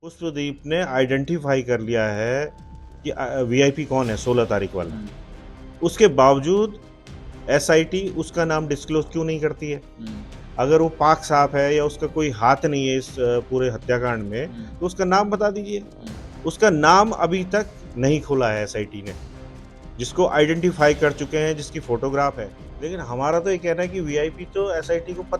पुष्पदीप ने आइडेंटिफाई कर लिया है कि वीआईपी कौन है 16 तारीख वाला। हुँ, उसके बावजूद एसआईटी उसका नाम डिस्क्लोज क्यों नहीं करती है? हुँ, अगर वो पाक साफ है या उसका कोई हाथ नहीं है इस पूरे हत्याकांड में, हुँ, तो उसका नाम बता दीजिए। हुँ, उसका नाम अभी तक नहीं खोला है एसआईटी ने, जिसको आइडेंटिफाई कर चुके हैं, जिसकी फोटोग्राफ है। लेकिन हमारा तो ये कहना है कि वीआईपी तो एसआईटी को हुँ।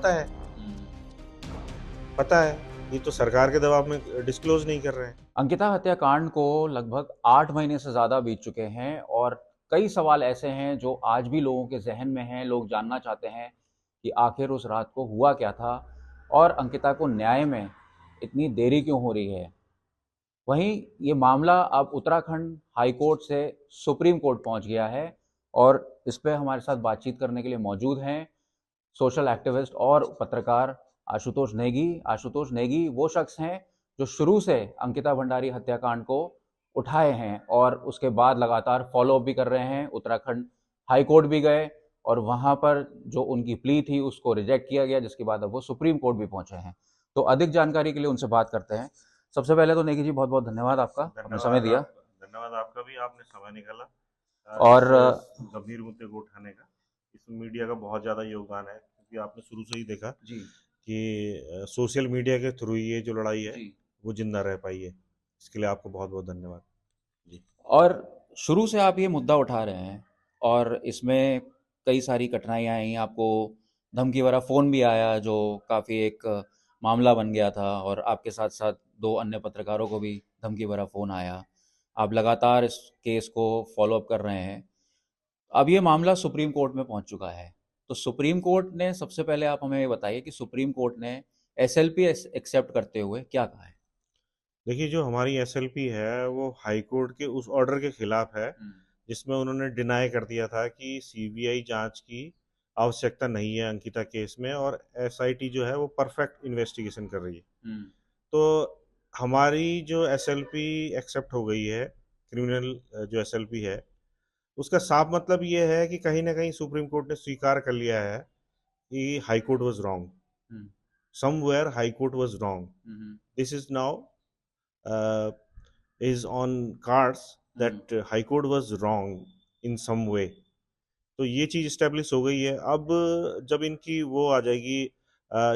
पता है, ये तो सरकार के दबाव में डिस्क्लोज नहीं कर रहे हैं। अंकिता हत्याकांड को लगभग 8 महीने से ज़्यादा बीत चुके हैं और कई सवाल ऐसे हैं जो आज भी लोगों के ज़हन में हैं। लोग जानना चाहते हैं कि आखिर उस रात को हुआ क्या था और अंकिता को न्याय में इतनी देरी क्यों हो रही है। वहीं ये मामला अब उत्तराखंड हाई कोर्ट से सुप्रीम कोर्ट पहुंच गया है और इस पे हमारे साथ बातचीत करने के लिए मौजूद हैं सोशल एक्टिविस्ट और पत्रकार आशुतोष नेगी। आशुतोष नेगी वो शख्स हैं जो शुरू से अंकिता भंडारी हत्याकांड को उठाए हैं और उसके बाद लगातार फॉलोअप भी कर रहे हैं। उत्तराखंड हाई कोर्ट भी गए और वहां पर जो उनकी प्ली थी उसको रिजेक्ट किया गया, जिसके बाद अब वो सुप्रीम कोर्ट भी पहुंचे हैं। तो अधिक जानकारी के लिए उनसे बात करते हैं। सबसे पहले तो नेगी जी बहुत बहुत धन्यवाद, आपका आपने समय दिया। धन्यवाद आपका भी, आपने समय निकाला इस और गंभीर मुद्दे को उठाने का। इसमें मीडिया का बहुत ज़्यादा योगदान है, क्योंकि आपने शुरू से ही देखा जी कि सोशल मीडिया के थ्रू ये जो लड़ाई है जी वो जिंदा रह पाई है। इसके लिए आपको बहुत बहुत धन्यवाद जी। और शुरू से आप ये मुद्दा उठा रहे हैं और इसमें कई सारी कठिनाइयाँ आई। आपको धमकी भरा फ़ोन भी आया जो काफ़ी एक मामला बन गया था और आपके साथ साथ दो अन्य पत्रकारों को भी धमकी भरा फ़ोन आया। आप लगातार इस केस को फॉलो अप कर रहे हैं। अब ये मामला सुप्रीम कोर्ट में पहुंच चुका है। तो सुप्रीम कोर्ट ने, सबसे पहले आप हमें ये बताइए कि सुप्रीम कोर्ट ने एसएलपी एक्सेप्ट करते हुए क्या कहा है। देखिए, जो हमारी एसएलपी है वो हाई कोर्ट के उस ऑर्डर के खिलाफ है, हम्म, जिसमें उन्होंने डिनाई कर दिया था कि सीबीआई जांच की आवश्यकता नहीं है अंकिता केस में, और एसआईटी जो है वो परफेक्ट इन्वेस्टिगेशन कर रही है। हम्म, तो हमारी जो एसएलपी एक्सेप्ट हो गई है, क्रिमिनल जो एसएलपी है, उसका साफ मतलब ये है कि कहीं ना कहीं सुप्रीम कोर्ट ने स्वीकार कर लिया है कि high court was wrong, hmm, somewhere high court was wrong. Hmm, this is now is on cards hmm, that high court was wrong in some way। तो ये चीज़ इस्टेब्लिश हो गई है। अब जब इनकी वो आ जाएगी,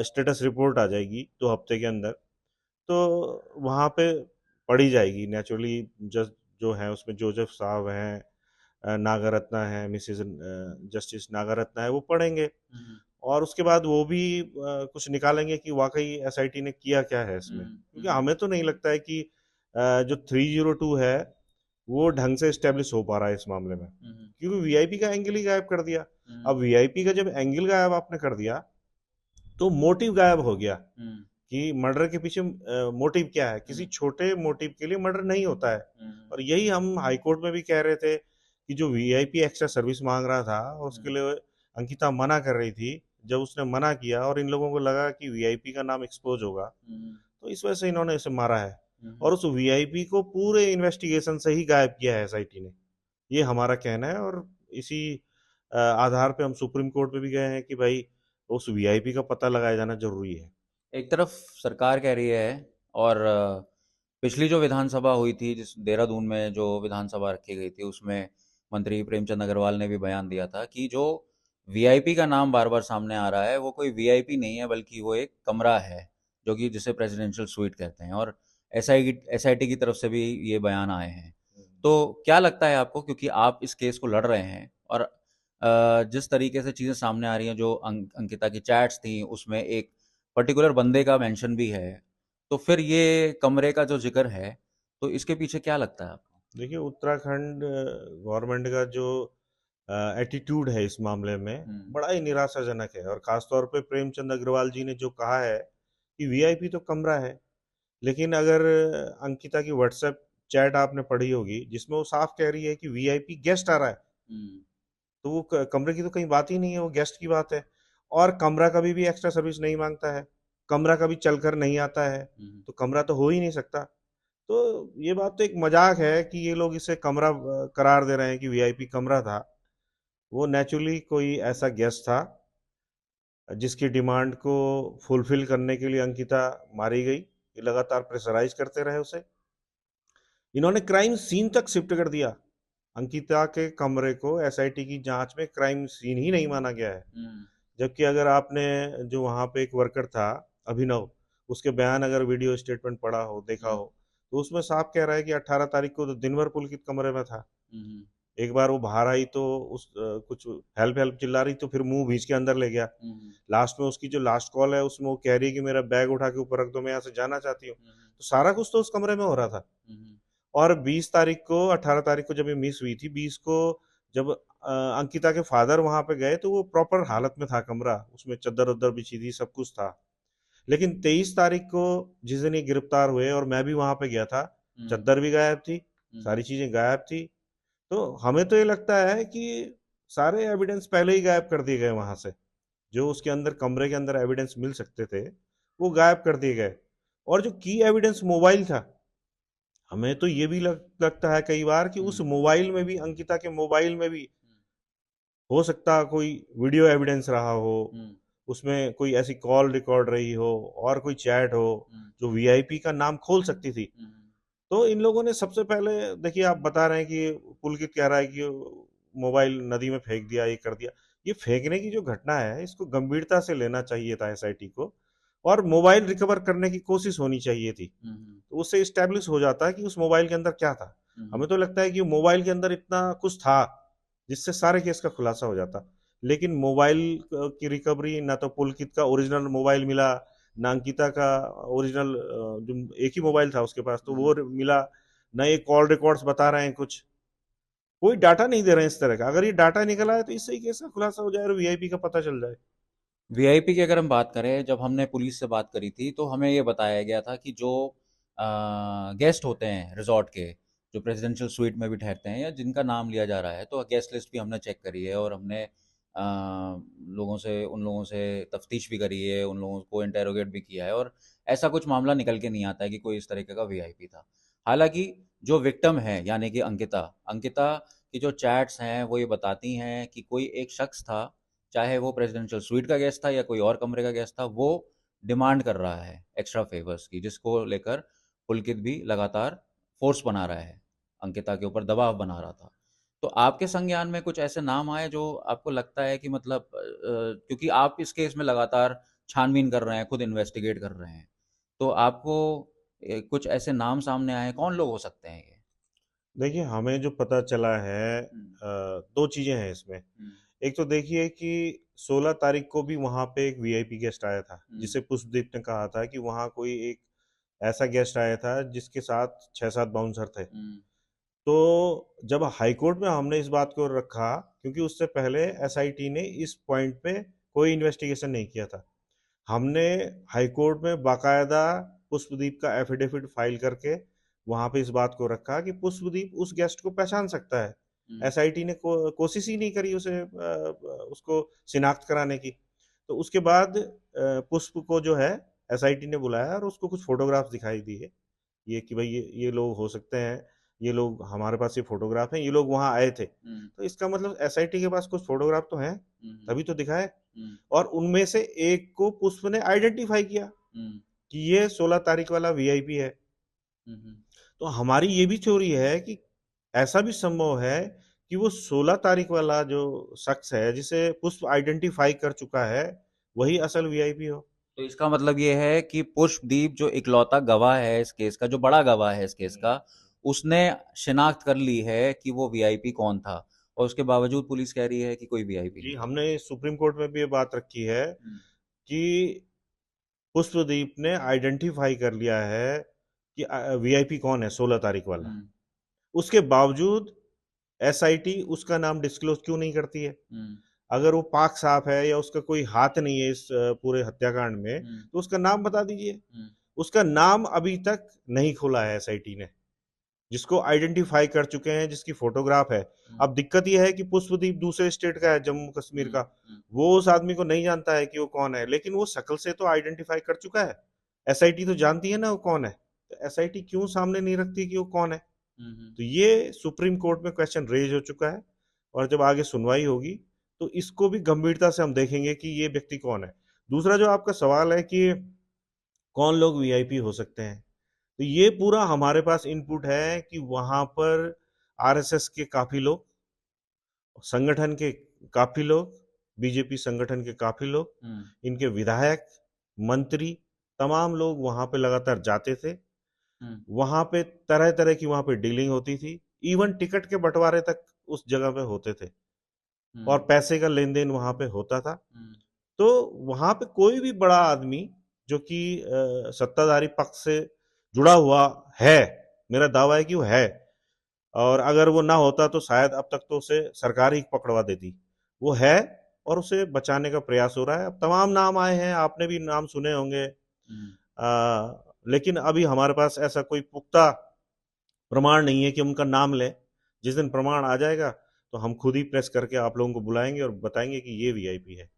स्टेटस रिपोर्ट आ जाएगी 2 हफ्ते के अंदर, तो वहाँ पे पढ़ी जाएगी नेचुरली। जज जो है उसमें जोसेफ साहब हैं, नागरत्ना है, मिसेज जस्टिस नागरत्ना है, वो पढ़ेंगे। हम्म, और उसके बाद वो भी कुछ निकालेंगे कि वाकई एसआईटी ने किया क्या है इसमें, हम्म, क्योंकि हमें तो नहीं लगता है कि जो 302 है वो ढंग से इस्टेब्लिश हो पा रहा है इस मामले में, हम्म, क्योंकि वीआईपी का एंगल ही गायब कर दिया। हम्म, अब वीआईपी का जब एंगल गायब आपने कर दिया, तो मोटिव गायब हो गया हम्म, कि मर्डर के पीछे मोटिव क्या है। किसी हम्म, छोटे मोटिव के लिए मर्डर नहीं होता है। हम्म, और यही हम हाई कोर्ट में भी कह रहे थे कि जो वीआईपी एक्स्ट्रा सर्विस मांग रहा था और उसके हम्म, लिए अंकिता मना कर रही थी, जब उसने मना किया और इन लोगों को लगा कि वीआईपी का नाम एक्सपोज होगा, हम्म, तो इस वजह से इन्होंने इसे मारा है। हम्म। और उस वीआईपी को पूरे इन्वेस्टिगेशन से ही गायब किया है एसआईटी ने, ये हमारा कहना है। और इसी आधार पे हम सुप्रीम कोर्ट में भी गए हैं कि भाई उस वीआईपी का पता लगाया जाना जरूरी है। एक तरफ सरकार कह रही है और पिछली जो विधानसभा हुई थी, जिस देहरादून में जो विधानसभा रखी गई थी, उसमें मंत्री प्रेमचंद अग्रवाल ने भी बयान दिया था कि जो वीआईपी का नाम बार बार सामने आ रहा है वो कोई वीआईपी नहीं है, बल्कि वो एक कमरा है जो कि जिसे प्रेसिडेंशियल स्वीट कहते हैं। और एसआईटी की तरफ से भी ये बयान आए हैं। तो क्या लगता है आपको, क्योंकि आप इस केस को लड़ रहे हैं और जिस तरीके से चीज़ें सामने आ रही हैं, जो अंकिता की चैट्स थी उसमें एक पर्टिकुलर बंदे का मेंशन भी है, तो फिर ये कमरे का जो जिक्र है, तो इसके पीछे क्या लगता है आपको? देखिए, उत्तराखंड गवर्नमेंट का जो एटीट्यूड है इस मामले में हम्म, बड़ा ही निराशाजनक है। और खास तौर पे प्रेमचंद अग्रवाल जी ने जो कहा है कि वीआईपी तो कमरा है, लेकिन अगर अंकिता की व्हाट्सएप चैट आपने पढ़ी होगी, जिसमें वो साफ कह रही है कि वीआईपी गेस्ट आ रहा है, हम्म, तो वो कमरे की तो कहीं बात ही नहीं है, वो गेस्ट की बात है। और कमरा कभी भी एक्स्ट्रा सर्विस नहीं मांगता है, कमरा कभी चलकर नहीं आता है, हम्म, तो कमरा तो हो ही नहीं सकता। तो ये बात तो एक मजाक है कि ये लोग इसे कमरा करार दे रहे हैं कि वीआईपी कमरा था। वो नेचुरली कोई ऐसा गेस्ट था जिसकी डिमांड को फुलफिल करने के लिए अंकिता मारी गई। ये लगातार प्रेशराइज करते रहे उसे। इन्होंने क्राइम सीन तक शिफ्ट कर दिया। अंकिता के कमरे को एसआईटी की जांच में क्राइम सीन ही नहीं माना गया है। हम्म। जबकि अगर आपने जो वहां पे एक वर्कर था, अभिनव, उसके बयान अगर वीडियो स्टेटमेंट पढ़ा हो, देखा हम्म। हो, तो उसमें साफ कह रहा है कि 18 तारीख को तो दिन भर पुलकित कमरे में था। हम्म। एक बार वो बाहर आई तो उस कुछ हेल्प हेल्प चिल्ला रही, तो फिर मुंह भींच के अंदर ले गया। हम्म। लास्ट में उसकी जो लास्ट कॉल है उसमें वो कह रही है कि मेरा बैग उठा के ऊपर रख दो, मैं यहाँ से जाना चाहती हूँ। हम्म। तो सारा कुछ तो उस कमरे में हो रहा था। हम्म। और 20 तारीख को, 18 तारीख को जब ये मिस हुई थी, 20 को जब अंकिता के फादर वहां पे गए तो वो प्रॉपर हालत में था कमरा, उसमें चद्दर उद्दर बिछी थी, सब कुछ था। लेकिन 23 तारीख को जिस दिन ये गिरफ्तार हुए और मैं भी वहां पे गया था, हम्म। चद्दर भी गायब थी, हम्म। सारी चीजें गायब थी। तो हमें तो ये लगता है कि सारे एविडेंस पहले ही गायब कर दिए गए वहां से। जो उसके अंदर कमरे के अंदर एविडेंस मिल सकते थे वो गायब कर दिए गए। और जो की एविडेंस मोबाइल था, हमें तो ये भी लगता है कई बार कि उस हम्म। मोबाइल में भी, अंकिता के मोबाइल में भी हो सकता है कोई वीडियो एविडेंस रहा हो, हम्म। उसमें कोई ऐसी कॉल रिकॉर्ड रही हो और कोई चैट हो हम्म। जो वीआईपी का नाम खोल सकती थी। हम्म। तो इन लोगों ने सबसे पहले, देखिए आप बता रहे हैं कि पुलकित कह रहा है कि मोबाइल नदी में फेंक दिया, ये कर दिया। ये फेंकने की जो घटना है इसको गंभीरता से लेना चाहिए था एसआईटी को, और मोबाइल रिकवर करने की कोशिश होनी चाहिए थी। हम्म। तो उससे इस्टेब्लिश हो जाता है कि उस मोबाइल के अंदर क्या था। हम्म। हमें तो लगता है कि मोबाइल के अंदर इतना कुछ था जिससे सारे केस का खुलासा हो जाता। लेकिन मोबाइल की रिकवरी, ना तो पुलकित का ओरिजिनल मोबाइल मिला, ना अंकिता का ओरिजिनल, जो एक ही मोबाइल था उसके पास तो वो हम्म। मिला, ना ये कॉल रिकॉर्ड्स बता रहे हैं कुछ, कोई डाटा नहीं दे रहे हैं इस तरह का। अगर ये डाटा निकल आए तो इससे ही केस का खुलासा हो जाए और वीआईपी का पता चल जाए। वीआईपी की अगर हम बात करें, जब हमने पुलिस से बात करी थी तो हमें ये बताया गया था कि जो गेस्ट होते हैं रिजॉर्ट के, जो प्रेसिडेंशियल स्वीट में भी ठहरते हैं या जिनका नाम लिया जा रहा है, तो गेस्ट लिस्ट भी हमने चेक करी है और हमने उन लोगों से तफ्तीश भी करी है, उन लोगों को इंटेरोगेट भी किया है, और ऐसा कुछ मामला निकल के नहीं आता है कि कोई इस तरीके का वीआईपी था। हालांकि जो विक्टिम है यानी कि अंकिता अंकिता की जो चैट्स हैं वो ये बताती हैं कि कोई एक शख्स था, चाहे वो प्रेसिडेंशियल स्वीट का गेस्ट था या कोई और कमरे का गेस्ट था, वो डिमांड कर रहा है एक्स्ट्रा फेवर्स की, जिसको लेकर पुलकित भी लगातार फोर्स बना रहा है, अंकिता के ऊपर दबाव बना रहा था। तो आपके संज्ञान में कुछ ऐसे नाम आए जो आपको लगता है कि मतलब क्योंकि आप इस केस में लगातार छानबीन कर रहे हैं, खुद इन्वेस्टिगेट कर रहे हैं, तो आपको कुछ ऐसे नाम सामने आए, कौन लोग हो सकते हैं ये? देखिए हमें जो पता चला है, हम्म। दो चीजें हैं इसमें। हम्म। एक तो देखिए कि 16 तारीख को भी वहां पे एक वीआईपी गेस्ट आया था, हम्म। जिसे पुष्पदीप ने कहा था कि वहां कोई एक ऐसा गेस्ट आया था जिसके साथ 6-7 बाउंसर थे। हम्म। तो जब हाईकोर्ट में हमने इस बात को रखा, क्योंकि उससे पहले एसआईटी ने इस पॉइंट पे कोई इन्वेस्टिगेशन नहीं किया था, हमने हाईकोर्ट में बाकायदा पुष्पदीप का एफिडेविट फाइल करके वहां पे इस बात को रखा कि पुष्पदीप उस गेस्ट को पहचान सकता है। हम्म। एसआईटी ने कोशिश ही नहीं करी उसे उसको शिनाख्त कराने की। तो उसके बाद पुष्प को जो है एसआईटी ने बुलाया और उसको कुछ फोटोग्राफ्स दिखाई दिए, ये कि भाई ये लोग हो सकते हैं, ये लोग हमारे पास ये फोटोग्राफ हैं, ये लोग वहां आए थे। हम्म। तो इसका मतलब एसआईटी के पास कुछ फोटोग्राफ तो हैं, हम्म। तभी तो दिखाए। हम्म। और उनमें से एक को पुष्प ने आइडेंटिफाई किया हम्म। कि ये 16 तारीख वाला वीआईपी है। हम्म। तो हमारी ये भी थ्योरी है कि ऐसा भी संभव है कि वो 16 तारीख वाला जो शख्स है जिसे पुष्प आइडेंटिफाई कर चुका है, वही असल वीआईपी हो। तो इसका मतलब ये है कि पुष्पदीप जो इकलौता गवाह है इस केस का, जो बड़ा गवाह है इस केस का, उसने शिनाख्त कर ली है कि वो वीआईपी कौन था, और उसके बावजूद पुलिस कह रही है कि कोई वीआईपी जी, नहीं है। हमने सुप्रीम कोर्ट में भी ये बात रखी है हम्म। कि पुष्पदीप ने आइडेंटिफाई कर लिया है कि वीआईपी कौन है, 16 तारीख वाला। हम्म। उसके बावजूद एसआईटी उसका नाम डिस्क्लोज क्यों नहीं करती है? हम्म। अगर वो पाक साफ है या उसका कोई हाथ नहीं है इस पूरे हत्याकांड में, हम्म। तो उसका नाम बता दीजिए। हम्म। उसका नाम अभी तक नहीं खोला है एसआईटी ने, जिसको आइडेंटिफाई कर चुके हैं, जिसकी फोटोग्राफ है। हम्म। अब दिक्कत यह है कि पुष्पदीप दूसरे स्टेट का है, जम्मू कश्मीर हम्म। का। हम्म। वो उस आदमी को नहीं जानता है कि वो कौन है, लेकिन वो शक्ल से तो आइडेंटिफाई कर चुका है। एसआईटी तो जानती है ना वो कौन है, तो एसआईटी क्यों सामने नहीं रखती कि वो कौन है? हम्म। तो ये सुप्रीम कोर्ट में क्वेश्चन रेज हो चुका है, और जब आगे सुनवाई होगी तो इसको भी गंभीरता से हम देखेंगे कि ये व्यक्ति कौन है। दूसरा जो आपका सवाल है कि कौन लोग वीआईपी हो सकते हैं। तो ये पूरा हमारे पास इनपुट है कि वहाँ पर आरएसएस के काफ़ी लोग, संगठन के काफ़ी लोग, बीजेपी संगठन के काफ़ी लोग, हुँ, इनके विधायक, मंत्री, तमाम लोग वहाँ पे लगातार जाते थे। हुँ, वहाँ पे तरह-तरह की वहाँ पे डीलिंग होती थी। इवन टिकट के बँटवारे तक उस जगह पे होते थे और हुँ, पैसे का लेन-देन वहाँ पे होता था। हुँ, तो वहाँ पे कोई भी बड़ा आदमी जो कि सत्ताधारी पक्ष से जुड़ा हुआ है, मेरा दावा है कि वो है, और अगर वो ना होता तो शायद अब तक तो उसे सरकार ही पकड़वा देती। वो है और उसे बचाने का प्रयास हो रहा है। अब तमाम नाम आए हैं, आपने भी नाम सुने होंगे। हुँ। लेकिन अभी हमारे पास ऐसा कोई पुख्ता प्रमाण नहीं है कि हम उनका नाम लें। जिस दिन प्रमाण आ जाएगा तो हम खुद ही प्रेस करके आप लोगों को बुलाएंगे और बताएंगे कि ये वीआईपी है।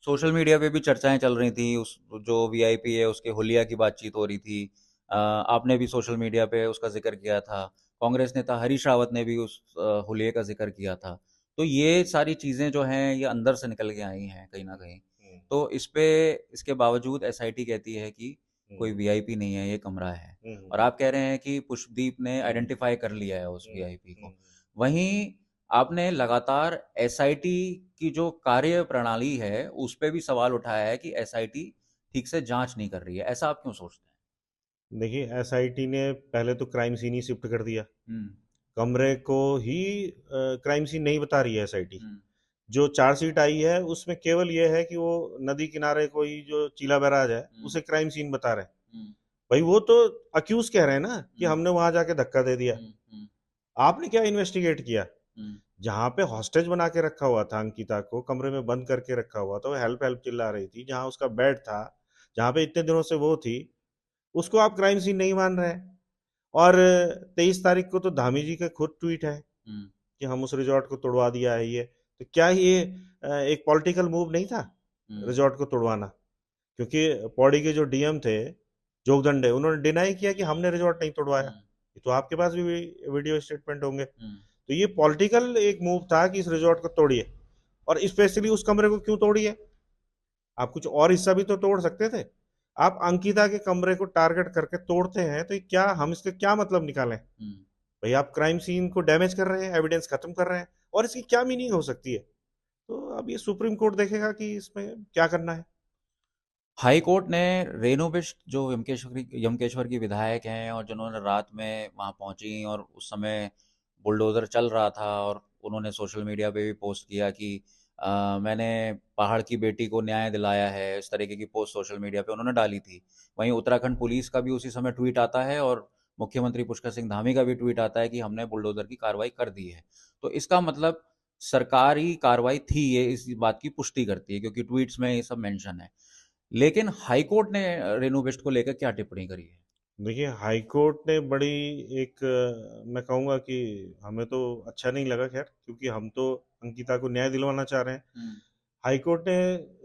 सोशल मीडिया पे भी चर्चाएँ चल रही थी, उस जो वीआईपी है उसके हुलिया की बातचीत हो रही थी। आपने भी सोशल मीडिया पे उसका ज़िक्र किया था। कांग्रेस नेता हरीश रावत ने भी उस हुलिये का ज़िक्र किया था। तो ये सारी चीज़ें जो हैं ये अंदर से निकल के आई हैं कहीं न कहीं। हम्म, तो इस पे इसके बावजूद एसआईटी कहती है कि कोई हम्म, वीआईपी नहीं है, ये कमरा है। हम्म, और आप कह रहे हैं कि पुष्पदीप ने हम्म, आइडेंटिफ़ाई कर लिया है उस हम्म, वीआईपी को। हम्म। वहीं आपने लगातार एसआईटी की जो कार्य प्रणाली है, उस पे भी सवाल उठाया है कि एसआईटी ठीक से जाँच नहीं कर रही है। ऐसा आप क्यों सोचते हैं? देखिए, एसआईटी ने पहले तो क्राइम सीन ही शिफ्ट कर दिया। हुँ, कमरे को ही क्राइम सीन नहीं बता रही है एसआईटी। हुँ, जो चार्जशीट आई है उसमें केवल ये है कि वो नदी किनारे कोई जो चीला बैराज है हुँ, उसे क्राइम सीन बता रहे हैं। हुँ, भाई वो तो अक्यूज कह रहे हैं ना कि हुँ, हमने वहां जाके धक्का दे दिया। हुँ, हुँ, आपने क्या इन्वेस्टिगेट किया? हुँ, जहाँ पे हॉस्टेज बना के रखा हुआ था, अंकिता को कमरे में बंद करके रखा हुआ था, वो हेल्प हेल्प चिल्ला रही थी, जहाँ उसका बेड था, जहाँ पे इतने दिनों से वो थी, उसको आप क्राइम सीन नहीं मान रहे हैं। और 23 तारीख को तो धामी जी का खुद ट्वीट है हुँ, कि हम उस रिजॉर्ट को तोड़वा दिया है। ये तो क्या ये एक पॉलिटिकल मूव नहीं था हुँ, रिजॉर्ट को तोड़वाना? क्योंकि पौड़ी के जो डीएम थे जोगदंडे, उन्होंने डिनाई किया कि हमने रिजॉर्ट नहीं तोड़वाया। हुँ, ये तो आपके पास भी वीडियो स्टेटमेंट होंगे। हुँ, तो ये पॉलिटिकल एक मूव था कि इस रिजॉर्ट को तोड़िए, और स्पेशली उस कमरे को क्यों तोड़िए? आप कुछ और हिस्सा भी तो तोड़ सकते थे। आप अंकिता के कमरे को टारगेट करके तोड़ते हैं तो क्या हम इसके क्या मतलब निकालें? हुँ। भाई आप क्राइम सीन को डैमेज कर रहे हैं, एविडेंस खत्म कर रहे हैं, और इसकी क्या मीनिंग हो सकती है? तो अब ये सुप्रीम कोर्ट देखेगा कि इसमें क्या करना है। हाई कोर्ट ने रेणु बिष्ट जो यमकेश्वर की विधायक हैं और जिन्होंने रात में वहाँ पहुंची और उस समय बुलडोज़र चल रहा था और उन्होंने सोशल मीडिया पे भी पोस्ट किया कि मैंने पहाड़ की बेटी को न्याय दिलाया है, इस तरीके की पोस्ट सोशल मीडिया पे उन्होंने डाली थी। वहीं उत्तराखंड पुलिस का भी उसी समय ट्वीट आता है और मुख्यमंत्री पुष्कर सिंह धामी का भी ट्वीट आता है कि हमने बुलडोज़र की कार्रवाई कर दी है। तो इसका मतलब सरकारी कार्रवाई थी, ये इस बात की पुष्टि करती है क्योंकि ट्वीट्स में ये सब मेंशन है। लेकिन हाई कोर्ट ने रेणु वेस्ट को लेकर क्या टिप्पणी करी है? देखिए, हाई कोर्ट ने बड़ी एक मैं कहूँगा कि हमें तो अच्छा नहीं लगा, खैर, क्योंकि हम तो अंकिता को न्याय दिलवाना चाह रहे हैं। हुँ, हाई कोर्ट ने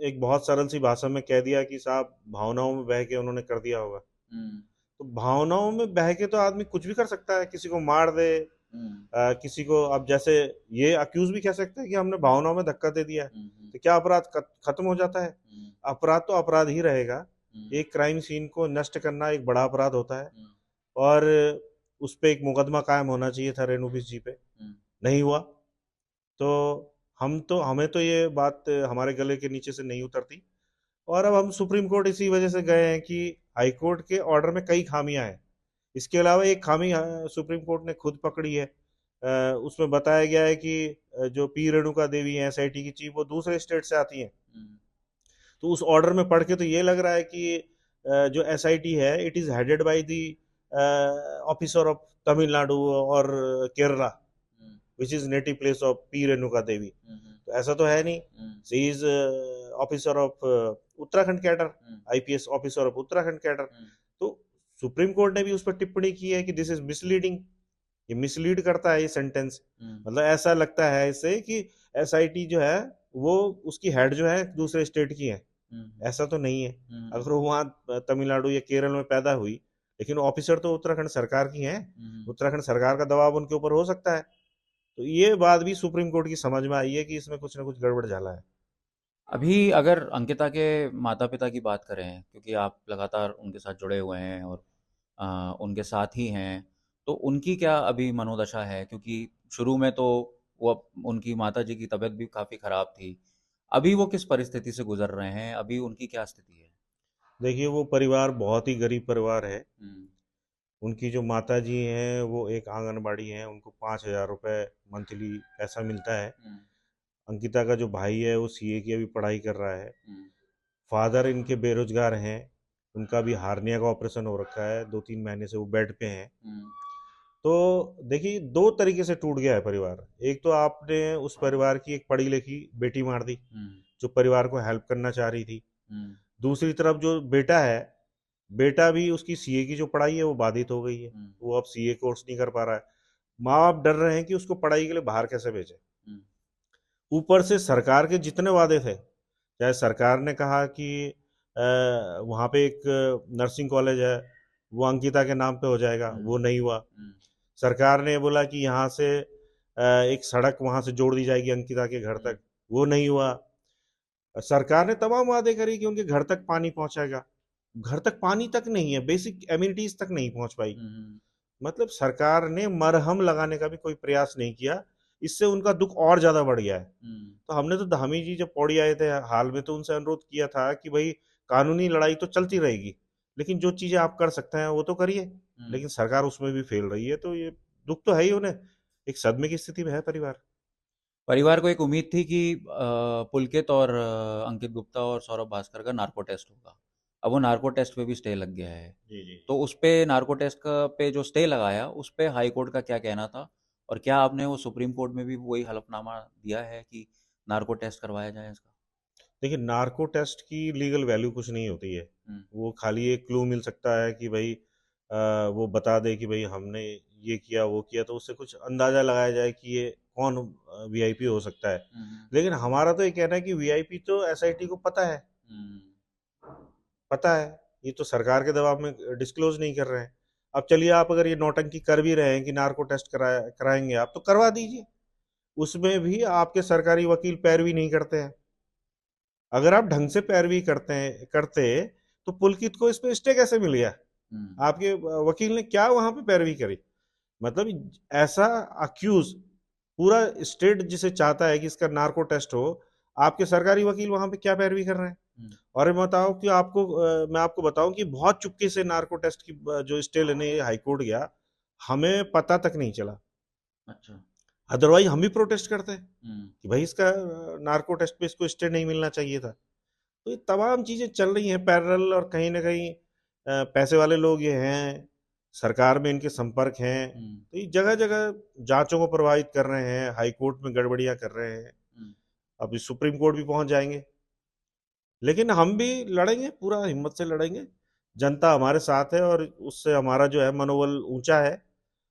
एक बहुत सरल सी भाषा में कह दिया कि साहब भावनाओं में बह के उन्होंने कर दिया होगा। हुँ, तो भावनाओं में बह के तो आदमी कुछ भी कर सकता है, किसी को मार दे, हुँ, किसी को, अब जैसे ये अक्यूज भी कह सकते हैं कि हमने भावनाओं में धक्का दे दिया है। हुँ, हुँ, तो क्या अपराध खत्म हो जाता है? हुँ, अपराध तो अपराध ही रहेगा। हुँ, एक क्राइम सीन को नष्ट करना एक बड़ा अपराध होता है, हुँ, और उस पे एक मुकदमा कायम होना चाहिए था रेणु बिस जी पे, हुँ, नहीं हुआ। तो हमें तो ये बात हमारे गले के नीचे से नहीं उतरती, और अब हम सुप्रीम कोर्ट इसी वजह से गए हैं कि हाई कोर्ट के ऑर्डर में कई खामियां हैं। इसके अलावा एक खामी सुप्रीम कोर्ट ने खुद पकड़ी है। उसमें बताया गया है कि जो पी रेणुका देवी है एसआईटी की चीफ, वो दूसरे स्टेट से आती हैं। हुँ, तो उस ऑर्डर में पढ़ के तो ये लग रहा है कि जो एसआईटी है it is headed by the officer of Tamil Nadu और Kerala, hmm, which is native place of P Renuka Devi. Hmm, hmm, तो ऐसा तो है नहीं। Hmm, she is officer of Uttarakhand cadre, hmm, IPS officer of Uttarakhand cadre. Hmm, तो सुप्रीम कोर्ट ने भी उस पर टिप्पणी की है कि दिस इज मिसलीडिंग, ये मिसलीड करता है ये सेंटेंस। हुँ, मतलब ऐसा लगता है इससे कि एसआईटी जो है वो, उसकी हेड जो है दूसरे स्टेट की है। हुँ, ऐसा तो नहीं है। हुँ, अगर वो वहाँ तमिलनाडु या केरल में पैदा हुई, लेकिन ऑफिसर तो उत्तराखंड सरकार की है। हुँ। उत्तराखंड सरकार का दबाव उनके ऊपर हो सकता है। तो ये बात भी सुप्रीम कोर्ट की समझ में आई है कि इसमें कुछ ना कुछ गड़बड़ झाला है। अभी अगर अंकिता के माता-पिता की बात करें, क्योंकि आप लगातार उनके साथ जुड़े हुए हैं और उनके साथ ही हैं, तो उनकी क्या अभी मनोदशा है? क्योंकि शुरू में तो वो उनकी माताजी की तबीयत भी काफ़ी ख़राब थी। अभी वो किस परिस्थिति से गुज़र रहे हैं? अभी उनकी क्या स्थिति है? देखिए वो परिवार बहुत ही गरीब परिवार है। हुँ, उनकी जो माता जी हैं वो एक आंगनबाड़ी हैं, उनको 5,000 रुपये मंथली पैसा मिलता है। हुँ, अंकिता का जो भाई है वो सीए की अभी पढ़ाई कर रहा है। हुँ, फादर इनके बेरोजगार हैं। उनका भी हार्निया का ऑपरेशन हो रखा है, 2-3 महीने से वो बेड पे हैं। हुँ, तो देखिए दो तरीके से टूट गया है परिवार। एक तो आपने उस परिवार की एक पढ़ी लिखी बेटी मार दी हुँ, जो परिवार को हेल्प करना चाह रही थी। हुँ, दूसरी तरफ जो बेटा है, बेटा भी उसकी सीए की जो पढ़ाई है वो बाधित हो गई है। हुँ, वो अब सीए कोर्स नहीं कर पा रहा है। माँ बाप डर रहे हैं कि उसको पढ़ाई के लिए बाहर कैसे भेजें। हुँ, ऊपर से सरकार के जितने वादे थे, चाहे सरकार ने कहा कि वहाँ पे एक नर्सिंग कॉलेज है, वो अंकिता के नाम पे हो जाएगा, हुँ, वो नहीं हुआ। हुँ, सरकार ने बोला कि यहाँ से एक सड़क वहाँ से जोड़ दी जाएगी अंकिता के घर हुँ, तक, वो नहीं हुआ। सरकार ने तमाम वादे करी कि उनके घर तक पानी पहुँचाएगा। घर तक पानी तक नहीं है, बेसिक एमिनिटीज़ तक नहीं पहुँच पाई। हुँ, हुँ, मतलब सरकार ने मरहम लगाने का भी कोई प्रयास नहीं किया, इससे उनका दुःख और ज़्यादा बढ़ गया है। हुँ, तो हमने तो धामी जी जब पौड़ी आए थे हाल में, तो उनसे अनुरोध किया था कि भाई कानूनी लड़ाई तो चलती रहेगी, लेकिन जो चीज़ें आप कर सकते हैं वो तो करिए। हुँ। लेकिन सरकार उसमें भी फेल रही है, तो ये दुःख तो है ही उन्हें। एक सदमे की स्थिति में है परिवार। परिवार को एक उम्मीद थी कि पुलकित और अंकित गुप्ता और सौरभ भास्कर का नार्को टेस्ट होगा। अब वो नार्को टेस्ट पे भी स्टे लग गया है। जी, जी। तो उस पे नार्को टेस्ट का पे जो स्टे लगाया, उस पे हाई कोर्ट का क्या कहना था? और क्या आपने वो सुप्रीम कोर्ट में भी वही हलफनामा दिया है कि नार्को टेस्ट करवाया जाए इसका? देखिए नार्को टेस्ट की लीगल वैल्यू कुछ नहीं होती है। हुँ, वो खाली एक क्लू मिल सकता है कि भाई वो बता दे कि भाई हमने ये किया वो किया, तो उससे कुछ अंदाज़ा लगाया जाए कि ये कौन वीआईपी हो सकता है। हुँ, हुँ, लेकिन हमारा तो ये कहना है कि वीआईपी तो एसआईटी को पता है। हुँ, पता है, ये तो सरकार के दबाव में डिस्क्लोज नहीं कर रहे हैं। अब चलिए आप अगर ये नौटंकी कर भी रहे हैं कि नार्को टेस्ट कराएंगे आप, तो करवा दीजिए। उसमें भी आपके सरकारी वकील पैरवी नहीं करते हैं। अगर आप ढंग से पैरवी करते तो पुलकित को इस पे स्टे कैसे मिल गया? हुँ, आपके वकील ने क्या वहां पे पैरवी करी? मतलब ऐसा अक्यूज पूरा स्टेट जिसे चाहता है कि इसका नार्को टेस्ट हो, आपके सरकारी वकील वहां पे क्या पैरवी कर रहे हैं? हुँ। और मैं बताऊं कि मैं आपको बताऊं कि बहुत चुपके से नार्को टेस्ट की जो स्टे लेने हाईकोर्ट गया, हमें पता तक नहीं चला। अच्छा। अदरवाइज हम भी प्रोटेस्ट करते हैं हुँ, कि भाई इसका नार्को टेस्ट पे इसको स्टे नहीं मिलना चाहिए था। तो ये तमाम चीज़ें चल रही हैं पैरेलल, और कहीं ना कहीं पैसे वाले लोग ये हैं, सरकार में इनके संपर्क हैं, हुँ, तो ये जगह जगह जांचों को प्रभावित कर रहे हैं, हाई कोर्ट में गड़बड़ियां कर रहे हैं। हुँ। अभी सुप्रीम कोर्ट भी पहुंच जाएंगे। लेकिन हम भी लड़ेंगे, पूरा हिम्मत से लड़ेंगे। जनता हमारे साथ है और उससे हमारा जो है मनोबल ऊंचा है।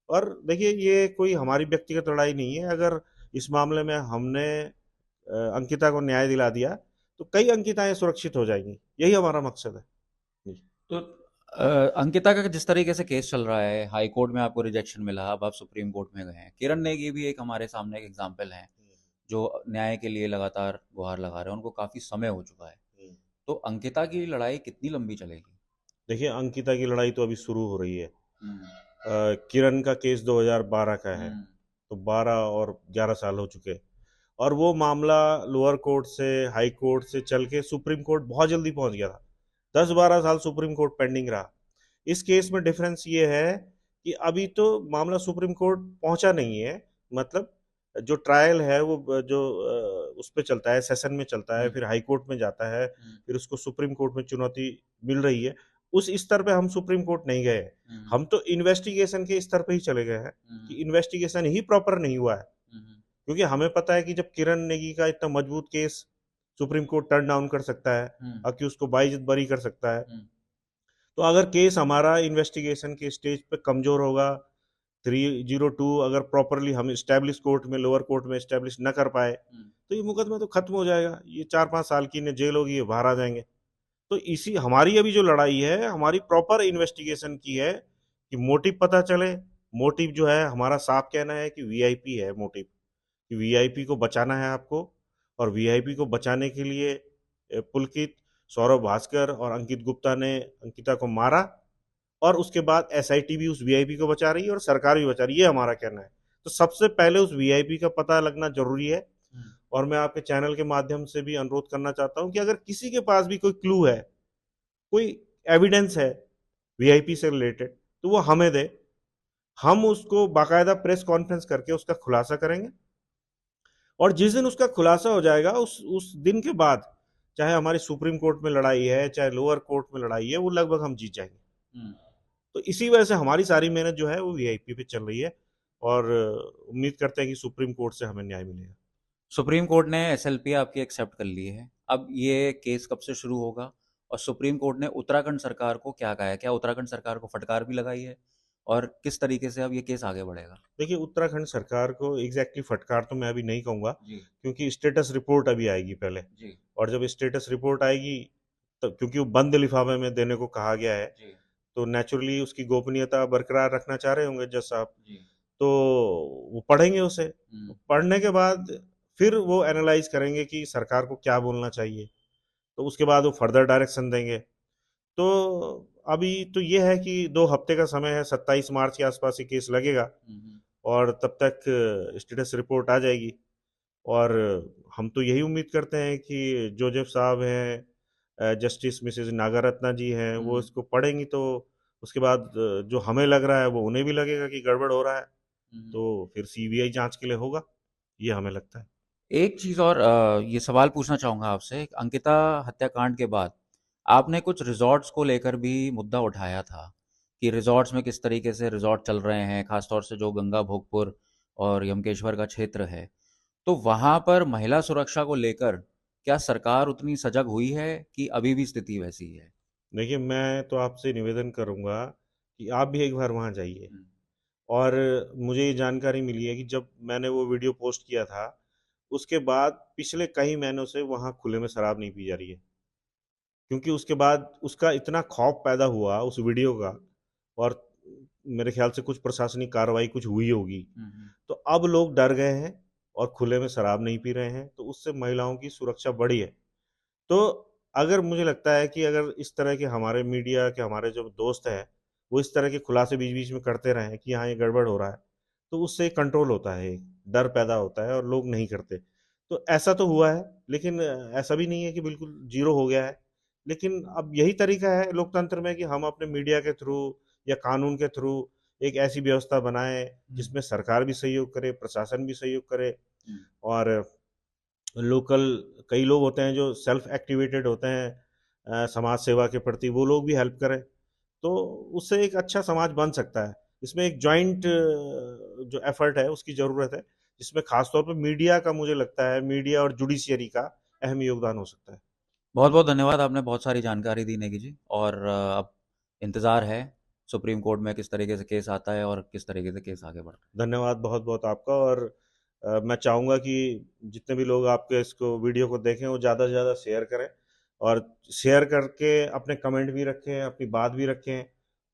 और देखिए ये कोई हमारी व्यक्तिगत लड़ाई नहीं है। अगर इस मामले में हमने अंकिता को न्याय दिला दिया, तो कई अंकिताएं सुरक्षित हो जाएंगी, यही हमारा मकसद है। जी। तो अंकिता का जिस तरीके से केस चल रहा है, हाई कोर्ट में आपको रिजेक्शन मिला, अब आप सुप्रीम कोर्ट में गए हैं। किरण नेगी भी एक हमारे सामने एक एग्जाम्पल है, जो न्याय के लिए लगातार गुहार लगा रहे हैं। उनको काफ़ी समय हो चुका है। तो अंकिता की लड़ाई कितनी लंबी चलेगी? देखिए अंकिता की लड़ाई तो अभी शुरू हो रही है। हुँ, किरण का केस 2012 का है, हुँ, तो 12 और 11 साल हो चुके। और वो मामला लोअर कोर्ट से हाई कोर्ट से चल के सुप्रीम कोर्ट बहुत जल्दी पहुंच गया था। 10-12 साल सुप्रीम कोर्ट पेंडिंग रहा। इस केस में डिफरेंस ये है कि अभी तो मामला सुप्रीम कोर्ट पहुंचा नहीं है। मतलब जो ट्रायल है वो जो उस पे चलता है, सेशन में चलता है, हुँ, फिर हाई कोर्ट में जाता है, हुँ, फिर उसको सुप्रीम कोर्ट में चुनौती मिल रही है। उस स्तर पे हम सुप्रीम कोर्ट नहीं गए हैं। हुँ, हम तो इन्वेस्टिगेशन के स्तर पे ही चले गए हैं कि हुँ, इन्वेस्टिगेशन ही प्रॉपर नहीं हुआ है। हुँ, हुँ, क्योंकि हमें पता है कि जब किरण नेगी का इतना मजबूत case supreme court turn down कर सकता है, हुँ, अक्यूज को बाइज्जत बरी कर सकता है, हुँ, तो अगर केस हमारा इन्वेस्टिगेशन के स्टेज पे कमजोर होगा, 302 अगर प्रॉपरली हम स्टैब्लिश कोर्ट में लोअर कोर्ट में स्टैब्लिश न कर पाए, हुँ, तो ये मुकदमा तो खत्म हो जाएगा। ये 4-5 साल की इन्हें जेल होगी, ये बाहर आ जाएंगे। तो इसी हमारी अभी जो लड़ाई है, हमारी प्रॉपर इन्वेस्टिगेशन की है कि मोटिव पता चले। मोटिव जो है हमारा साफ कहना है कि वीआईपी है मोटिव, कि वीआईपी को बचाना है आपको। और वीआईपी को बचाने के लिए पुलकित, सौरभ भास्कर और अंकित गुप्ता ने अंकिता को मारा, और उसके बाद एसआईटी भी उस वीआईपी को बचा रही है और सरकार भी बचा रही है, ये हमारा कहना है। तो सबसे पहले उस वीआईपी का पता लगना जरूरी है। और मैं आपके चैनल के माध्यम से भी अनुरोध करना चाहता हूं कि अगर किसी के पास भी कोई क्लू है, कोई एविडेंस है वीआईपी से रिलेटेड, तो वो हमें दे। हम उसको बाकायदा प्रेस कॉन्फ्रेंस करके उसका खुलासा करेंगे, और जिस दिन उसका खुलासा हो जाएगा उस दिन के बाद, चाहे हमारी सुप्रीम कोर्ट में लड़ाई है, चाहे लोअर कोर्ट में लड़ाई है, वो लगभग हम जीत जाएंगे। तो इसी वजह से हमारी सारी मेहनत जो है वो वीआईपी पे चल रही है, और उम्मीद करते हैं कि सुप्रीम कोर्ट से हमें न्याय मिलेगा। सुप्रीम कोर्ट ने एसएलपी आपकी एक्सेप्ट कर ली है। अब ये केस कब से शुरू होगा? और सुप्रीम कोर्ट ने उत्तराखंड सरकार को क्या कहा है? क्या उत्तराखंड सरकार को फटकार भी लगाई है? और किस तरीके से अब ये केस आगे बढ़ेगा? देखिए, उत्तराखंड सरकार को एग्जैक्टली फटकार तो मैं अभी नहीं कहूंगा, जी, क्योंकि स्टेटस रिपोर्ट अभी आएगी पहले। जी, और जब स्टेटस रिपोर्ट आएगी, तो क्योंकि वो बंद लिफाफे में देने को कहा गया है, जी, तो नेचुरली उसकी गोपनीयता बरकरार रखना चाह रहे होंगे जज साहब। जी। तो वो पढ़ेंगे उसे, हुँ, पढ़ने के बाद फिर वो एनालाइज करेंगे कि सरकार को क्या बोलना चाहिए, तो उसके बाद वो फर्दर डायरेक्शन देंगे। तो अभी तो ये है कि 2 हफ्ते का समय है, 27 मार्च के आसपास ये केस लगेगा, हुँ, हुँ। और तब तक स्टेटस रिपोर्ट आ जाएगी। और हम तो यही उम्मीद करते हैं कि जोसेफ साहब हैं, जस्टिस मिसेस नागारत्ना जी हैं, वो हुँ, इसको पढ़ेंगी, तो उसके बाद जो हमें लग रहा है वो उन्हें भी लगेगा कि गड़बड़ हो रहा है, हुँ। तो फिर सीबीआई जांच के लिए होगा, ये हमें लगता है। एक चीज़ और ये सवाल पूछना चाहूँगा आपसे, अंकिता हत्याकांड के बाद आपने कुछ रिज़ॉर्ट्स को लेकर भी मुद्दा उठाया था कि रिज़ॉर्ट्स में किस तरीके से रिज़ॉर्ट चल रहे हैं, ख़ास तौर से जो गंगा भोगपुर और यमकेश्वर का क्षेत्र है। तो वहाँ पर महिला सुरक्षा को लेकर क्या सरकार उतनी सजग हुई है कि अभी भी स्थिति वैसी ही है? देखिए, मैं तो आपसे निवेदन करूंगा कि आप भी एक बार वहां जाइए। हुँ, और मुझे ये जानकारी मिली है कि जब मैंने वो वीडियो पोस्ट किया था, उसके बाद पिछले कई महीनों से वहाँ खुले में शराब नहीं पी जा रही है, क्योंकि उसके बाद उसका इतना खौफ पैदा हुआ उस वीडियो का, और मेरे ख्याल से कुछ प्रशासनिक कार्रवाई कुछ हुई होगी, हुँ, हुँ, तो अब लोग डर गए हैं और खुले में शराब नहीं पी रहे हैं, तो उससे महिलाओं की सुरक्षा बढ़ी है। तो अगर मुझे लगता है कि अगर इस तरह के हमारे मीडिया के हमारे जो दोस्त हैं, वो इस तरह के खुलासे बीच-बीच में करते रहें कि हाँ, ये गड़बड़ हो रहा है, तो उससे कंट्रोल होता है, एक डर पैदा होता है और लोग नहीं करते। तो ऐसा तो हुआ है, लेकिन ऐसा भी नहीं है कि बिल्कुल ज़ीरो हो गया है। लेकिन अब यही तरीका है लोकतंत्र में कि हम अपने मीडिया के थ्रू या कानून के थ्रू एक ऐसी व्यवस्था बनाएँ, हुँ, जिसमें सरकार भी सहयोग करे, प्रशासन भी सहयोग करे, हुँ। और लोकल कई लोग होते हैं जो सेल्फ एक्टिवेटेड होते हैं समाज सेवा के प्रति, वो लोग भी हेल्प करें, तो उससे एक अच्छा समाज बन सकता है। इसमें एक जॉइंट जो एफर्ट है उसकी ज़रूरत है, जिसमें खास तौर पे मीडिया का, मुझे लगता है मीडिया और जुडिशियरी का अहम योगदान हो सकता है। बहुत-बहुत धन्यवाद, आपने बहुत सारी जानकारी दी नेगी जी। और अब इंतज़ार है सुप्रीम कोर्ट में किस तरीके से केस आता है और किस तरीके से केस आगे बढ़ता है। धन्यवाद बहुत बहुत आपका। और मैं चाहूँगा कि जितने भी लोग आपके इसको वीडियो को देखें, वो ज़्यादा से ज़्यादा शेयर करें, और शेयर करके अपने कमेंट भी रखें, अपनी बात भी रखें।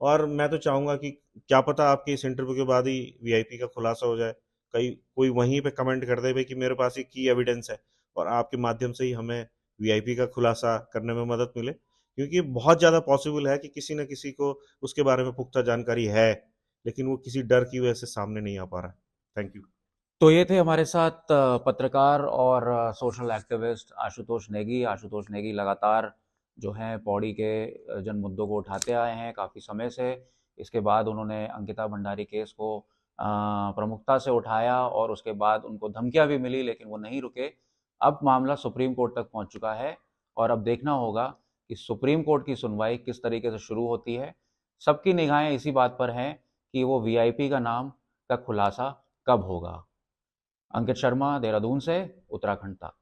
और मैं तो चाहूँगा कि क्या पता आपके इस इंटरव्यू के बाद ही वीआईपी का खुलासा हो जाए, कहीं कोई वहीं पे कमेंट कर दे भाई कि मेरे पास ये की एविडेंस है, और आपके माध्यम से ही हमें वीआईपी का खुलासा करने में मदद मिले, क्योंकि बहुत ज़्यादा पॉसिबल है कि किसी न किसी को उसके बारे में पुख्ता जानकारी है, लेकिन वो किसी डर की वजह से सामने नहीं आ पा रहा है। Thank you. तो ये थे हमारे साथ पत्रकार और सोशल एक्टिविस्ट आशुतोष नेगी। आशुतोष नेगी लगातार जो हैं पौड़ी के जन मुद्दों को उठाते आए हैं काफ़ी समय से। इसके बाद उन्होंने अंकिता भंडारी केस को प्रमुखता से उठाया और उसके बाद उनको धमकियाँ भी मिली, लेकिन वो नहीं रुके। अब मामला सुप्रीम कोर्ट तक पहुंच चुका है और अब देखना होगा कि सुप्रीम कोर्ट की सुनवाई किस तरीके से शुरू होती है। सबकी निगाहें इसी बात पर हैं कि वो वीआईपी का नाम का खुलासा कब होगा। अंकित शर्मा, देहरादून से उत्तराखंड तक।